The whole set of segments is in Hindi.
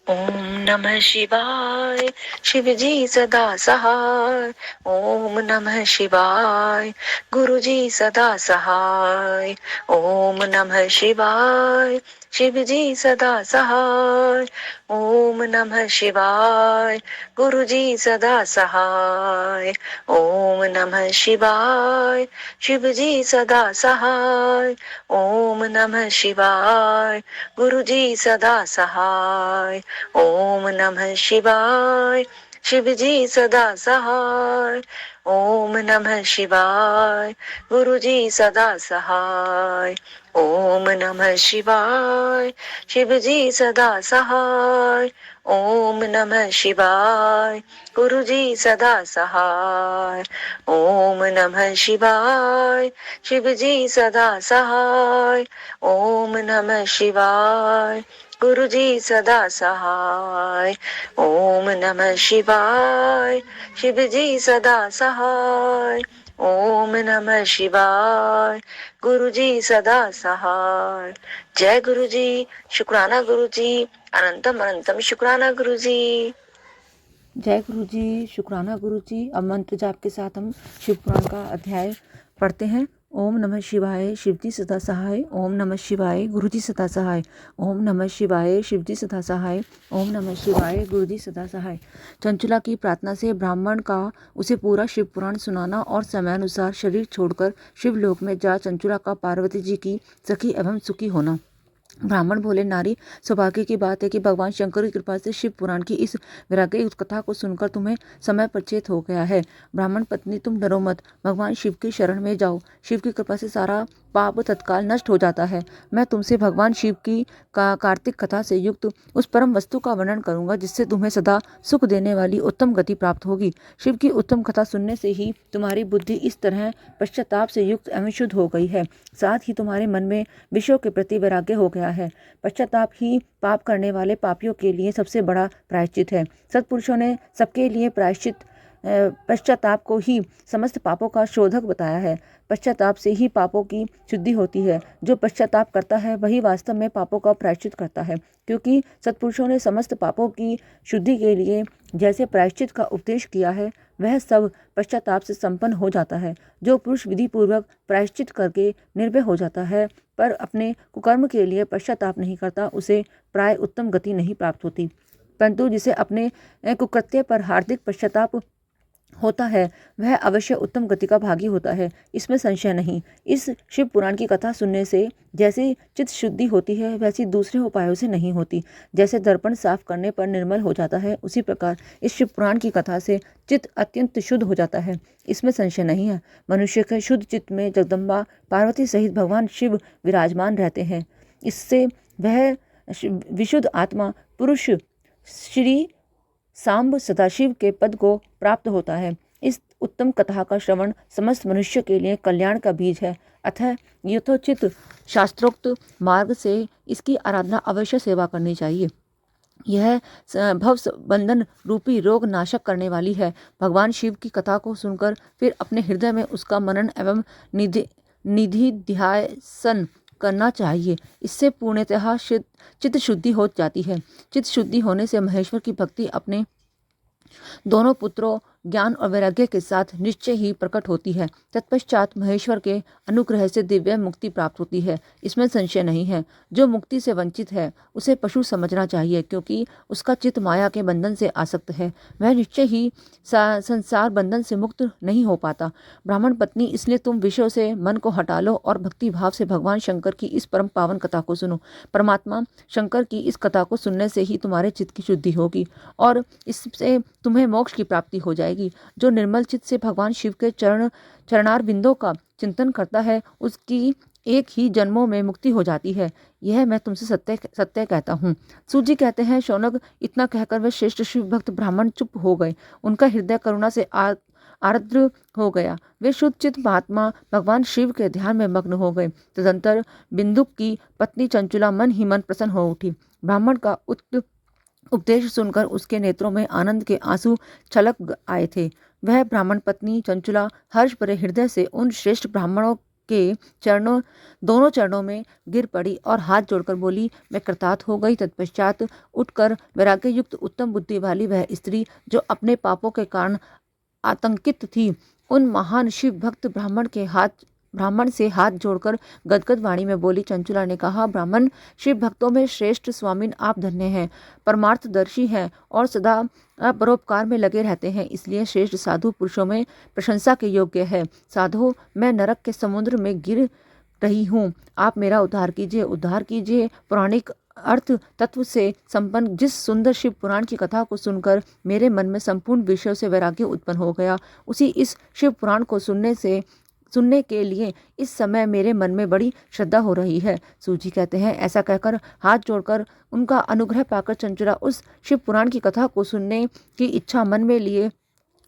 ओम नमः शिवाय। शिवजी सदा सहाय। ओम नमः शिवाय। गुरुजी सदा सहाय। ओम नमः शिवाय। शिवजी सदा सहाय। ओम नमः शिवाय। गुरुजी सदा सहाय। ओम नमः शिवाय। शिवजी सदा सहाय। ओम नमः शिवाय। गुरुजी सदा सहाय। ओम नमः शिवाय। शिवजी सदा सहाय। ओम नमः शिवाय। गुरुजी सदा सहाय। ओम नमः शिवाय। शिवजी सदा सहाय। ओम नमः शिवाय। गुरुजी सदा सहाय। ओम नमः शिवाय। शिवजी सदा सहाय। ओम नमः शिवाय। गुरुजी सदा सहाय। ओम नमः शिवाय। शिवजी सदा सहाय। ओम नमः शिवाय। गुरुजी सदा सहाय। जय गुरुजी। शुक्राना गुरुजी। अनंतम अनंतम शुक्राना गुरुजी। जय गुरु जी, शुक्राना गुरु जी। अब मंत्र जाप के साथ हम शिव पुराण का अध्याय पढ़ते हैं। ओम नमः शिवाय। शिवजी सदा सहाय। ओम नमः शिवाय। गुरुजी सदा सहाय। ओम नमः शिवाय। शिवजी सदा सहाय। ओम नमः शिवाय। गुरुजी सदा सहाय। चंचुला की प्रार्थना से ब्राह्मण का उसे पूरा शिव पुराण सुनाना और समयानुसार शरीर छोड़कर शिवलोक में जा चंचुला का पार्वती जी की सखी एवं सुखी होना। ब्राह्मण बोले, नारी, सौभाग्य की बात है कि भगवान शंकर की कृपा से शिव पुराण की इस वैराग्य कथा को सुनकर तुम्हें समय परिचित हो गया है। ब्राह्मण पत्नी, तुम डरो मत, भगवान शिव की शरण में जाओ। शिव की कृपा से सारा पाप तत्काल नष्ट हो जाता है। मैं तुमसे भगवान शिव की कार्तिक कथा से युक्त उस परम वस्तु का वर्णन करूंगा जिससे तुम्हें सदा सुख देने वाली उत्तम गति प्राप्त होगी। शिव की उत्तम कथा सुनने से ही तुम्हारी बुद्धि इस तरह पश्चाताप से युक्त एवं शुद्ध हो गई है। साथ ही तुम्हारे मन में विषयों के प्रति वैराग्य हो गया है। पश्चाताप ही पाप करने वाले पापियों के लिए सबसे बड़ा प्रायश्चित है। सत्पुरुषों ने सबके लिए प्रायश्चित पश्चाताप को ही समस्त पापों का शोधक बताया है। पश्चाताप से ही पापों की शुद्धि होती है। जो पश्चाताप करता है वही वास्तव में पापों का प्रायश्चित करता है, क्योंकि सत्पुरुषों ने समस्त पापों की शुद्धि के लिए जैसे प्रायश्चित का उपदेश किया है वह सब पश्चाताप से संपन्न हो जाता है। जो पुरुष विधि पूर्वक प्रायश्चित करके निर्भय हो जाता है पर अपने कुकर्म के लिए पश्चाताप नहीं करता, उसे प्राय उत्तम गति नहीं प्राप्त होती। परंतु जिसे अपने कुकृत्य पर हार्दिक पश्चाताप होता है वह अवश्य उत्तम गति का भागी होता है, इसमें संशय नहीं। इस शिव पुराण की कथा सुनने से जैसी चित्त शुद्धि होती है वैसी दूसरे उपायों से नहीं होती। जैसे दर्पण साफ करने पर निर्मल हो जाता है, उसी प्रकार इस शिव पुराण की कथा से चित्त अत्यंत शुद्ध हो जाता है, इसमें संशय नहीं है। मनुष्य के शुद्ध चित्त में जगदम्बा पार्वती सहित भगवान शिव विराजमान रहते हैं। इससे वह विशुद्ध आत्मा पुरुष श्री सांब सदाशिव के पद को प्राप्त होता है। इस उत्तम कथा का श्रवण समस्त मनुष्य के लिए कल्याण का बीज है। अतः यथोचित शास्त्रोक्त मार्ग से इसकी आराधना अवश्य सेवा करनी चाहिए। यह भव बंधन रूपी रोग नाशक करने वाली है। भगवान शिव की कथा को सुनकर फिर अपने हृदय में उसका मनन एवं निधि ध्यासन करना चाहिए। इससे पूर्णतः चित्त शुद्धि हो जाती है। चित्त शुद्धि होने से महेश्वर की भक्ति अपने दोनों पुत्रों ज्ञान और वैराग्य के साथ निश्चय ही प्रकट होती है। तत्पश्चात महेश्वर के अनुग्रह से दिव्य मुक्ति प्राप्त होती है, इसमें संशय नहीं है। जो मुक्ति से वंचित है उसे पशु समझना चाहिए, क्योंकि उसका चित्त माया के बंधन से आसक्त है। वह निश्चय ही संसार बंधन से मुक्त नहीं हो पाता। ब्राह्मण पत्नी, इसलिए तुम विषयों से मन को हटा लो और भक्ति भाव से भगवान शंकर की इस परम पावन कथा को सुनो। परमात्मा शंकर की इस कथा को सुनने से ही तुम्हारे चित्त की शुद्धि होगी और इससे तुम्हें मोक्ष की प्राप्ति हो जाएगी। जो निर्मल चित्त से भगवान शिव के चरणार बिंदों का चिंतन करता है उसकी एक ही जन्मों में मुक्ति हो जाती है। यह मैं तुमसे सत्य कहता हूँ। सूजी कहते हैं, शौनक, इतना कहकर वे श्रेष्ठ शिव भक्त ब्राह्मण चुप हो गए। उनका हृदय करुणा से आर्द्र हो गया। वे शुद्ध चित्त महात्मा भगवान शिव के ध्यान में मग्न हो गए। तदंतर बिंदुक की पत्नी चंचुला मन ही मन प्रसन्न हो उठी। ब्राह्मण का उपदेश सुनकर उसके नेत्रों में आनंद के आंसू छलक आए थे। वह ब्राह्मण पत्नी चंचुला हर्ष भरे हृदय से उन श्रेष्ठ ब्राह्मणों के दोनों चरणों में गिर पड़ी और हाथ जोड़कर बोली, मैं कृतार्थ हो गई। तत्पश्चात उठकर वैराग्य युक्त उत्तम बुद्धि वाली वह स्त्री जो अपने पापों के कारण आतंकित थी, उन महान शिव भक्त ब्राह्मण से हाथ जोड़कर गदगद वाणी में बोली। चंचुला ने कहा, ब्राह्मण, शिव भक्तों में श्रेष्ठ स्वामिन आप धन्य हैं, परमार्थदर्शी हैं और सदा परोपकार में लगे रहते हैं, इसलिए श्रेष्ठ साधु पुरुषों में प्रशंसा के योग्य है। साधु, मैं नरक के समुद्र में गिर रही हूँ, आप मेरा उद्धार कीजिए। पौराणिक अर्थ तत्व से संपन्न जिस सुंदर शिव पुराण की कथा को सुनकर मेरे मन में संपूर्ण विषयों से वैराग्य उत्पन्न हो गया, उसी इस शिव पुराण को सुनने के लिए इस समय मेरे मन में बड़ी श्रद्धा हो रही है। सूजी कहते हैं, ऐसा कहकर हाथ जोड़कर उनका अनुग्रह पाकर चंचुला उस शिव पुराण की कथा को सुनने की इच्छा मन में लिए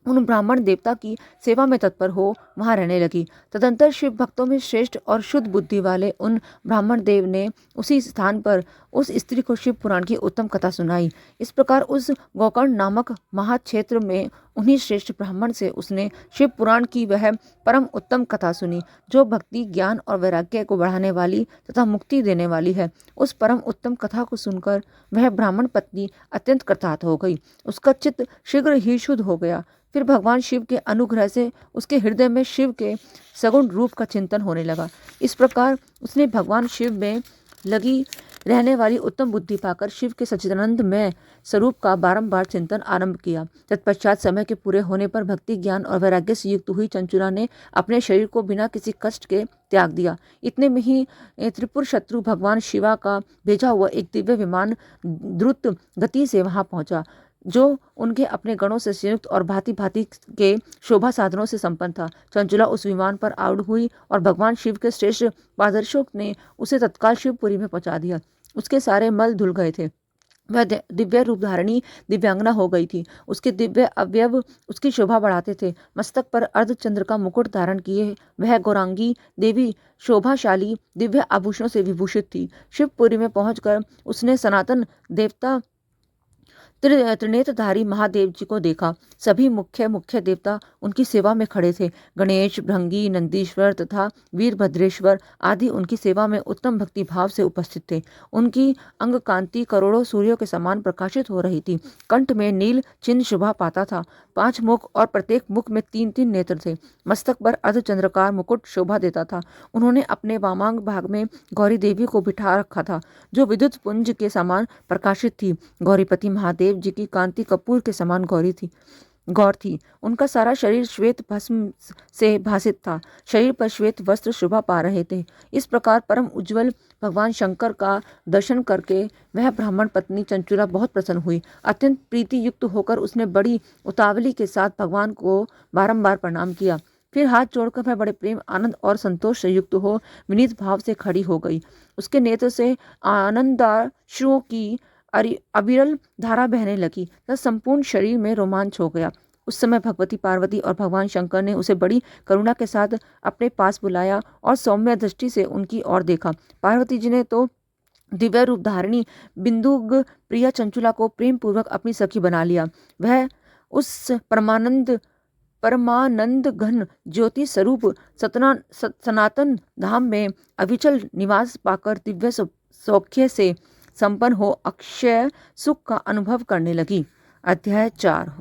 उन ब्राह्मण देवता की सेवा में तत्पर हो वहाँ रहने लगी। तदंतर शिव भक्तों में श्रेष्ठ और शुद्ध बुद्धि वाले उन ब्राह्मण देव ने उसी स्थान पर उस स्त्री को शिव पुराण की उत्तम कथा सुनाई। इस प्रकार उस गोकर्ण नामक महाक्षेत्र में उन्हीं श्रेष्ठ ब्राह्मण से उसने शिव पुराण की वह परम उत्तम कथा सुनी, जो भक्ति, ज्ञान और वैराग्य को बढ़ाने वाली तथा मुक्ति देने वाली है। उस परम उत्तम कथा को सुनकर वह ब्राह्मण पत्नी अत्यंत कृतार्थ हो गई। उसका चित्त शीघ्र ही शुद्ध हो गया। फिर भगवान शिव के अनुग्रह से उसके हृदय में शिव के सगुण रूप का चिंतन होने लगा। इस प्रकार उसने भगवान शिव में लगी रहने वाली उत्तम बुद्धि पाकर शिव के सच्चिदानंदमय स्वरूप का बारंबार चिंतन आरंभ किया। तत्पश्चात समय के पूरे होने पर भक्ति, ज्ञान और वैराग्य से युक्त हुई चंचुला ने अपने शरीर को बिना किसी कष्ट के त्याग दिया। इतने में ही त्रिपुर शत्रु भगवान शिवा का भेजा हुआ एक दिव्य विमान द्रुत गति से वहां पहुंचा, जो उनके अपने गणों से संयुक्त और भांति भांति के शोभा साधनों से संपन्न था। चंचुला उस विमान पर आरूढ़ हुई और भगवान शिव के श्रेष्ठ पादर्शों ने उसे तत्काल शिवपुरी में पहुंचा दिया। उसके सारे मल धुल गए थे। वह दिव्य रूपधारिणी दिव्यांगना हो गई थी। उसके दिव्य अवयव उसकी शोभा बढ़ाते थे। मस्तक पर अर्धचंद्र का मुकुट धारण किए वह गौरांगी देवी शोभाशाली दिव्य आभूषणों से विभूषित थी। शिवपुरी में पहुंचकर उसने सनातन देवता त्रिनेत्रधारी महादेव जी को देखा। सभी मुख्य देवता उनकी सेवा में खड़े थे। गणेश, भृंगी, नंदीश्वर तथा वीरभद्रेश्वर आदि उनकी सेवा में उत्तम भक्ति भाव से उपस्थित थे। उनकी अंग कांति करोड़ों सूर्यों के समान प्रकाशित हो रही थी। कंठ में नील चिन्ह शोभा पाता था। 5 मुख और प्रत्येक मुख में 3-3 नेत्र थे। मस्तक पर अर्धचंद्राकार मुकुट शोभा देता था। उन्होंने अपने वामांग भाग में गौरी देवी को बिठा रखा था, जो विद्युत पुंज के समान प्रकाशित थी। गौरीपति महादेव जी की कांति कपूर के समान गौर थी। उनका सारा शरीर श्वेत भस्म से भासित था। शरीर पर श्वेत वस्त्र शोभा पा रहे थे। इस प्रकार परम उज्जवल भगवान शंकर का दर्शन करके वह ब्राह्मण पत्नी चंचुला बहुत प्रसन्न हुई। अत्यंत प्रीति युक्त होकर उसने बड़ी उतावली के साथ भगवान को बारंबार प्रणाम किया। फिर हाथ जोड़कर वह बड़े प्रेम, आनंद और संतोष से युक्त हो विनीत भाव से खड़ी हो गई। उसके नेत्र से आनंदाश्रुओं की अविरल धारा बहने लगी तथा संपूर्ण शरीर में रोमांच हो गया। उस समय भगवती पार्वती और भगवान शंकर ने उसे बड़ी करुणा के साथ अपने पास बुलाया और सौम्य दृष्टि से उनकी ओर देखा। पार्वती जी ने तो दिव्य रूप धारिणी बिंदुग प्रिया चंचुला को प्रेम पूर्वक अपनी सखी बना लिया। वह उस परमानंद घन ज्योति स्वरूप सनातन धाम में अविचल निवास पाकर दिव्य सौख्य से संपन्न हो अक्षय सुख का अनुभव करने लगी। अध्याय 4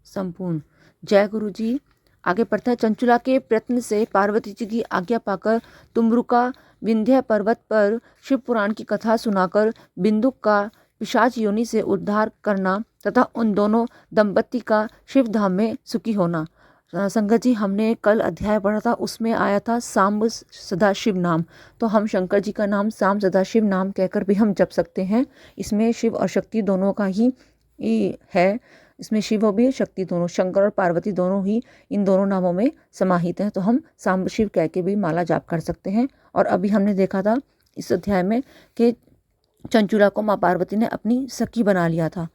संपूर्ण। जय गुरु जी। आगे पढ़ता है। चंचुला के प्रयत्न से पार्वती जी की आज्ञा पाकर तुमरुका विंध्य पर्वत पर शिव पुराण की कथा सुनाकर बिंदुक का पिशाच योनि से उद्धार करना तथा उन दोनों दंपत्ति का शिव धाम में सुखी होना। संगत जी, हमने कल अध्याय पढ़ा था, उसमें आया था सांब सदाशिव नाम। तो हम शंकर जी का नाम सांब सदाशिव नाम कहकर भी हम जप सकते हैं। इसमें शिव और शक्ति दोनों का ही है। इसमें शिव भी शक्ति दोनों, शंकर और पार्वती दोनों ही इन दोनों नामों में समाहित हैं। तो हम सांब शिव कह के भी माला जाप कर सकते हैं। और अभी हमने देखा था इस अध्याय में कि चंचुला को माँ पार्वती ने अपनी सखी बना लिया था।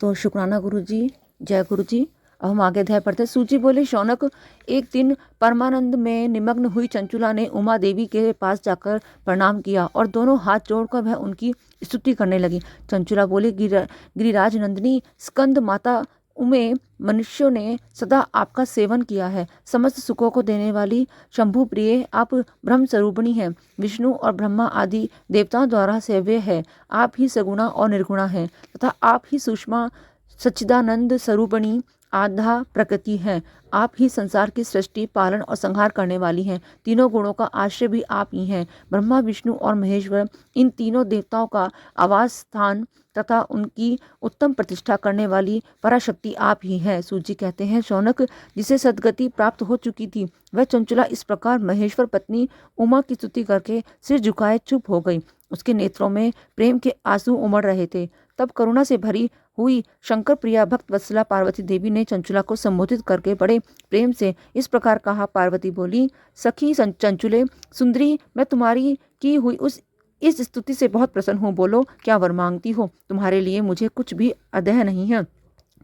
तो शुक्राना गुरु जी। जय गुरु जी। अब हम आगे अध्याय पढ़ते हैं। सूची बोले, शौनक, एक दिन परमानंद में निमग्न हुई चंचुला ने उमा देवी के पास जाकर प्रणाम किया और दोनों हाथ जोड़कर वह उनकी स्तुति करने लगी। चंचुला बोले, गिरिराज नंदिनी स्कंद माता उमें मनुष्यों ने सदा आपका सेवन किया है। समस्त सुखों को देने वाली शंभु प्रिय आप ब्रह्म स्वरूपिणी हैं। विष्णु और ब्रह्मा आदि देवताओं द्वारा सेव्य है। आप ही सगुणा और निर्गुणा हैं तथा आप ही सूक्ष्म सच्चिदानंद स्वरूपिणी आधा प्रकृति है। आप ही संसार की सृष्टि, पालन और संहार करने वाली हैं। तीनों गुणों का आश्रय भी आप ही हैं। ब्रह्मा, विष्णु और महेश्वर इन तीनों देवताओं का आवास स्थान तथा उनकी उत्तम प्रतिष्ठा करने वाली पराशक्ति आप ही हैं। सूत जी कहते हैं, शौनक जिसे सदगति प्राप्त हो चुकी थी वह चंचुला इस प्रकार महेश्वर पत्नी उमा की स्तुति करके सिर झुकाए चुप हो गई। उसके नेत्रों में प्रेम के आंसू उमड़ रहे थे। तब करुणा से भरी हुई शंकर प्रिया भक्त वत्सला पार्वती देवी ने चंचुला को संबोधित करके बड़े प्रेम से इस प्रकार कहा। पार्वती बोली, सखी चंचुले सुंदरी, मैं तुम्हारी की हुई इस स्तुति से बहुत प्रसन्न हूँ। बोलो, क्या वर मांगती हो? तुम्हारे लिए मुझे कुछ भी अदेह नहीं है।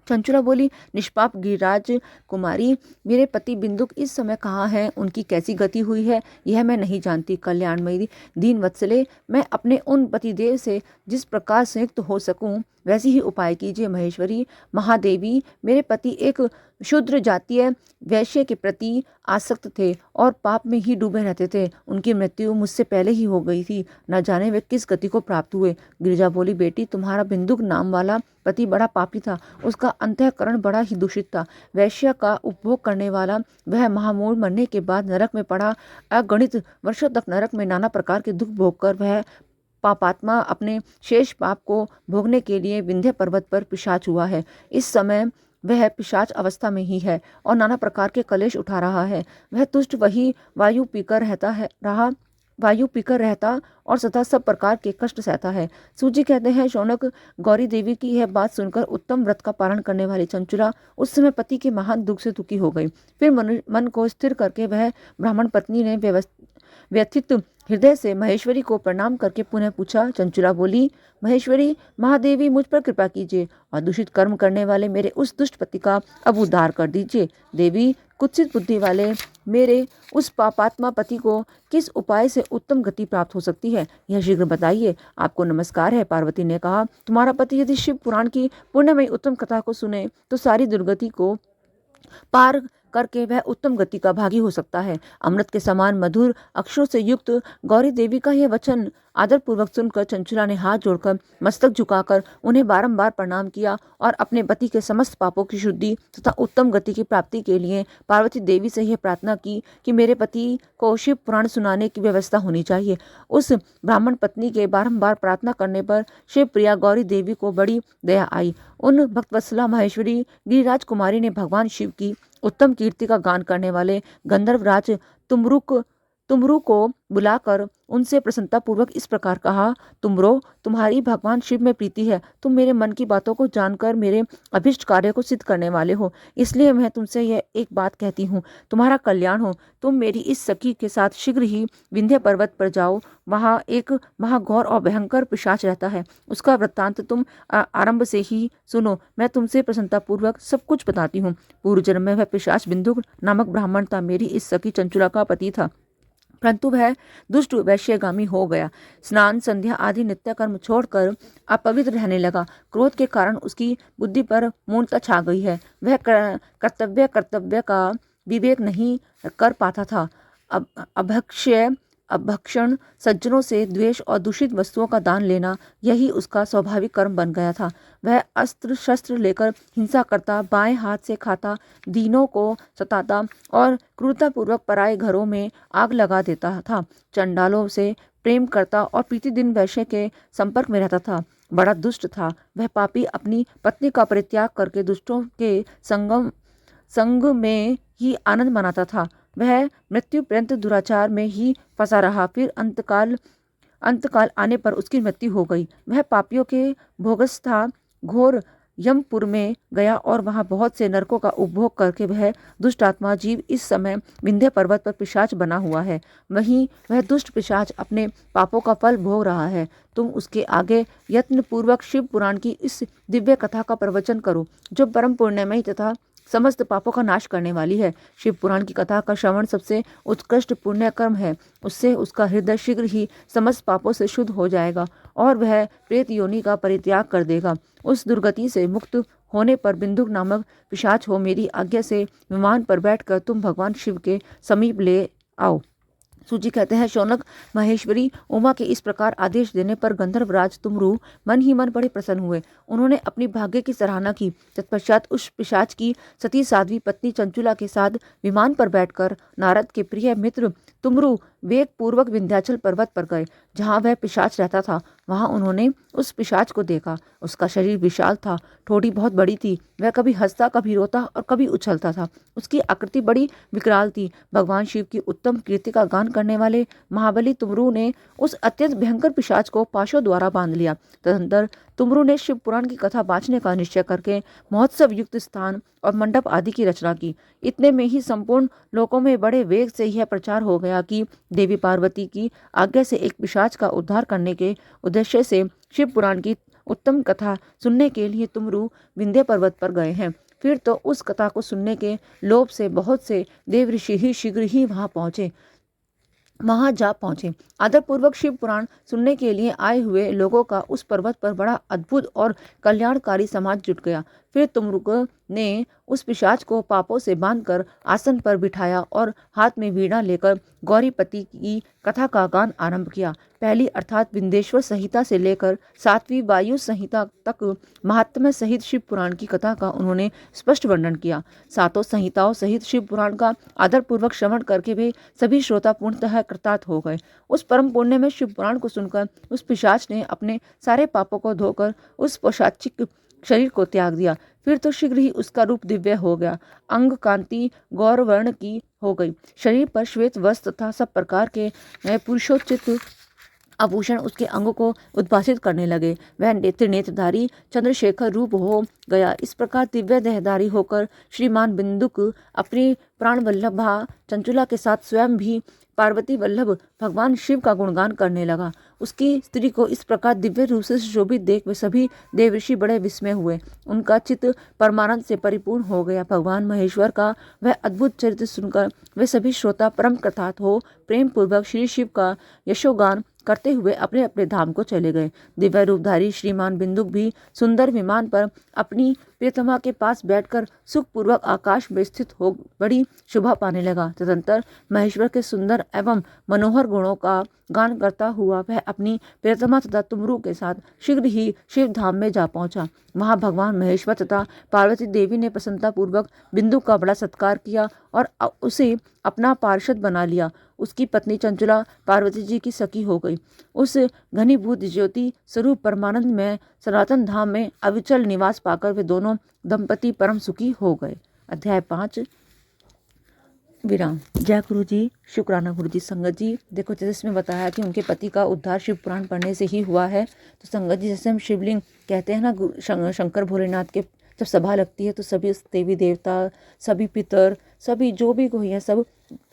चंचुला बोली, निष्पाप गिरिराज कुमारी, मेरे पति बिंदुक इस समय कहाँ हैं? उनकी कैसी गति हुई है यह मैं नहीं जानती। कल्याणमयी दीन वत्सले, मैं अपने उन पतिदेव से जिस प्रकार संयुक्त हो सकूं वैसी ही उपाय कीजिए। महेश्वरी महादेवी, मेरे पति एक शूद्र जातीय वैश्य के प्रति आसक्त थे और पाप में ही डूबे रहते थे। उनकी मृत्यु मुझसे पहले ही हो गई थी। न जाने वे किस गति को प्राप्त हुए। गिरिजा बोली, बेटी, तुम्हारा बिंदुक नाम वाला पति बड़ा पापी था। उसका अंतःकरण बड़ा ही दूषित था। वैश्य का उपभोग करने वाला वह महामूढ़ मरने के बाद नरक में पड़ा अगणित वर्षों तक नरक में नाना प्रकार के दुख भोग कर वह पापात्मा अपने शेष पाप को भोगने के लिए विंध्य पर्वत पर पिशाच हुआ है। इस समय वह पिशाच अवस्था में ही है और नाना प्रकार के कलेश उठा रहा है। वह तुष्ट वही वायु पीकर रहता और सदा सब प्रकार के कष्ट सहता है। सूजी कहते हैं, शौनक, गौरी देवी की यह बात सुनकर उत्तम व्रत का पालन करने वाली चंचुला उस समय पति के महान दुख से दुखी हो गई। फिर मन को स्थिर करके वह ब्राह्मण पत्नी ने व्यथित हृदय से महेश्वरी को प्रणाम करके पुनः पूछा। चंचुला बोली, महेश्वरी महादेवी, मुझ पर कृपा कीजिए और दूषित कर्म करने वाले मेरे उस दुष्ट पति का अब उद्धार कर दीजिए। देवी, कुत्सित बुद्धि वाले मेरे उस पापात्मा पति को किस उपाय से उत्तम गति प्राप्त हो सकती है, यह शीघ्र बताइए। आपको नमस्कार है। पार्वती ने कहा, तुम्हारा पति यदि शिव पुराण की पुण्यमयी उत्तम कथा को सुने तो सारी दुर्गति को पार करके वह उत्तम गति का भागी हो सकता है। अमृत के समान मधुर अक्षरों से युक्त गौरी देवी का यह वचन आदर पूर्वक सुनकर चंचुला ने हाथ जोड़कर मस्तक झुकाकर उन्हें बारंबार प्रणाम किया और अपने पति के समस्त पापों की शुद्धि तथा उत्तम गति की प्राप्ति के लिए पार्वती देवी से यह प्रार्थना की कि मेरे पति को शिव पुराण सुनाने की व्यवस्था होनी चाहिए। उस ब्राह्मण पत्नी के बारंबार प्रार्थना करने पर शिव प्रिया गौरी देवी को बड़ी दया आई। उन भक्तवत्सला महेश्वरी गिरिराज कुमारी ने भगवान शिव की उत्तम कीर्ति का गान करने वाले गंधर्वराज तुमरू को बुलाकर उनसे प्रसन्नता पूर्वक इस प्रकार कहा, तुमरो, तुम्हारी भगवान शिव में प्रीति है। तुम मेरे मन की बातों को जानकर मेरे अभिष्ट कार्य को सिद्ध करने वाले हो, इसलिए मैं तुमसे यह एक बात कहती हूँ, तुम्हारा कल्याण हो। तुम मेरी इस सखी के साथ शीघ्र ही विंध्य पर्वत पर जाओ। वहाँ एक महाघोर और भयंकर पिशाच रहता है। उसका वृत्तांत तुम आरंभ से ही सुनो। मैं तुमसे प्रसन्नता पूर्वक सब कुछ बताती हूँ। पूर्व जन्म में वह पिशाच बिंदुक नामक ब्राह्मण था। मेरी इस सखी चंचुला का पति था, परंतु वह दुष्ट वैश्यगामी हो गया। स्नान, संध्या आदि नित्य कर्म छोड़कर अपवित्र रहने लगा। क्रोध के कारण उसकी बुद्धि पर मूढ़ता छा गई है। वह कर्तव्य का विवेक नहीं कर पाता था। अभक्षण, सज्जनों से द्वेष और दूषित वस्तुओं का दान लेना, यही उसका स्वाभाविक कर्म बन गया था। वह अस्त्र शस्त्र लेकर हिंसा करता, बाएं हाथ से खाता, दीनों को सताता और क्रूरतापूर्वक पराये घरों में आग लगा देता था। चंडालों से प्रेम करता और प्रतिदिन वैश्य के संपर्क में रहता था। बड़ा दुष्ट था। वह पापी अपनी पत्नी का परित्याग करके दुष्टों के संग में ही आनंद मनाता था। वह मृत्यु पर्यंत दुराचार में ही फंसा रहा। फिर अंतकाल आने पर उसकी मृत्यु हो गई। वह पापियों के भोगस्था घोर यमपुर में गया और वहां बहुत से नरकों का उपभोग करके वह दुष्ट आत्मा जीव इस समय विंध्य पर्वत पर पिशाच बना हुआ है। वहीं वह दुष्ट पिशाच अपने पापों का फल भोग रहा है। तुम उसके आगे यत्न पूर्वक शिव पुराण की इस दिव्य कथा का प्रवचन करो, जो परम पुण्यमयी तथा समस्त पापों का नाश करने वाली है। शिव पुराण की कथा का श्रवण सबसे उत्कृष्ट पुण्य कर्म है। उससे उसका हृदय शीघ्र ही समस्त पापों से शुद्ध हो जाएगा और वह प्रेत योनि का परित्याग कर देगा। उस दुर्गति से मुक्त होने पर बिंदुक नामक पिशाच हो मेरी आज्ञा से विमान पर बैठकर तुम भगवान शिव के समीप ले आओ। सूची कहते हैं, शौनक महेश्वरी उमा के इस प्रकार आदेश देने पर गंधर्वराज तुमरू मन ही मन बड़े प्रसन्न हुए। उन्होंने अपनी भाग्य की सराहना की। तत्पश्चात उस पिशाच की सती साध्वी पत्नी चंचुला के साथ विमान पर बैठकर नारद के प्रिय मित्र तुमरू वेग पूर्वक विंध्याचल पर्वत पर गए, जहाँ वह पिशाच रहता था। वहाँ उन्होंने उस पिशाच को देखा। उसका शरीर विशाल था, ठोड़ी बहुत बड़ी थी। वह कभी हंसता, कभी रोता और कभी उछलता था। उसकी आकृति बड़ी विकराल थी। भगवान शिव की उत्तम कीर्ति का गान करने वाले महाबली तुमरू ने उस अत्यंत भयंकर पिशाच को पाशों द्वारा बांध लिया। तदनंतर तुमरू ने शिव पुराण की कथा बांचने का निश्चय करके महोत्सव युक्त स्थान और मंडप आदि की रचना की। इतने में ही संपूर्ण लोकों में बड़े वेग से यह प्रचार हो गया कि देवी पार्वती की आज्ञा से एक पिशाच का उद्धार करने के उद्देश्य से शिव पुराण की उत्तम कथा सुनने के लिए तुमरू विंध्य पर्वत पर गए हैं। फिर तो उस कथा को सुनने के लोभ से बहुत से देव ऋषि ही शीघ्र ही वहां जा पहुंचे। आदरपूर्वक शिव पुराण सुनने के लिए आए हुए लोगों का उस पर्वत पर बड़ा अद्भुत और कल्याणकारी समाज जुट गया। फिर तुमरुक ने उस पिशाच को पापों से बांधकर आसन पर बिठाया और हाथ में वीणा लेकर गौरीपति की कथा का गान आरंभ किया। पहली अर्थात विंध्येश्वर संहिता से लेकर 7वीं वायु संहिता तक महात्म्य सहित शिव पुराण की कथा का उन्होंने स्पष्ट वर्णन किया। सातों संहिताओं सहित शिव पुराण का आदरपूर्वक श्रवण करके वे सभी श्रोता पूर्णतः कृतार्थ हो गए। उस परम पुण्य में शिव पुराण को सुनकर उस पिशाच ने अपने सारे पापों को धोकर उस पौशाचिक शरीर को त्याग दिया। फिर तो शीघ्र ही उसका रूप दिव्य हो गया। अंग कांति गौरवर्ण की हो गई। शरीर पर श्वेत वस्त्र तथा सब प्रकार के पुरुषोचित आभूषण उसके अंगों को उद्भासित करने लगे। वह त्रिनेत्रधारी चंद्रशेखर रूप हो गया। इस प्रकार दिव्य देहधारी होकर श्रीमान बिंदुक अपनी प्राण वल्लभा चंचुला के साथ स्वयं भी पार्वती वल्लभ भगवान शिव का गुणगान करने लगा। उसकी स्त्री को इस प्रकार दिव्य रूप से शोभित देख वे सभी देवऋषि बड़े विस्मय हुए। उनका चित्त परमानंद से परिपूर्ण हो गया। भगवान महेश्वर का वह अद्भुत चरित्र सुनकर वे सभी श्रोता परम कृतार्थ हो प्रेम पूर्वक श्री शिव का यशोगान करते हुए अपने अपने धाम को चले गए। दिव्य रूपधारी श्रीमान बिंदुक भी सुंदर विमान पर अपनी प्रियतमा के पास बैठकर सुखपूर्वक आकाश में स्थित हो बड़ी शोभा पाने लगा। तदंतर महेश्वर के सुंदर एवं मनोहर गुणों का गान करता हुआ वह अपनी प्रियतमा तथा तुमरू के साथ शीघ्र ही शिव धाम में जा पहुंचा। वहां भगवान महेश्वर तथा पार्वती देवी ने प्रसन्नतापूर्वक बिंदु का बड़ा सत्कार किया और उसे अपना पार्षद बना लिया। उसकी पत्नी चंचुला पार्वती जी की सखी हो गई। उस घनीभूत ज्योति स्वरूप परमानंद में सनातन धाम में अविचल निवास पाकर वे दोनों दंपति परम सुखी हो गए। अध्याय 5 विराम। जय गुरु जी, शुक्राना गुरु जी। संगत जी देखो, जैसे इसमें बताया कि उनके पति का उद्धार शिव पुराण पढ़ने से ही हुआ है। तो संगत जी, जैसे हम शिवलिंग कहते हैं ना, शंकर भोलेनाथ के जब सभा लगती है तो सभी देवी देवता, सभी पितर, सभी जो भी कोई है, सब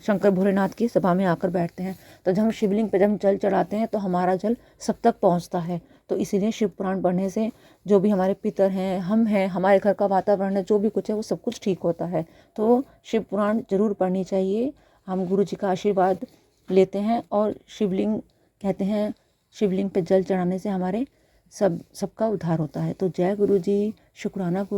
शंकर भोलेनाथ की सभा में आकर बैठते हैं। तो जब हम शिवलिंग पर जब जल चढ़ाते हैं तो हमारा जल सब तक पहुंचता है। तो इसीलिए शिव पुराण पढ़ने से जो भी हमारे पितर हैं, हम हैं, हमारे घर का वातावरण है, जो भी कुछ है वो सब कुछ ठीक होता है। तो शिव पुराण जरूर पढ़नी चाहिए। हम गुरु जी का आशीर्वाद लेते हैं और शिवलिंग कहते हैं, शिवलिंग पे जल चढ़ाने से हमारे सबका उद्धार होता है। तो जय गुरु जी, शुक्राना गुरु।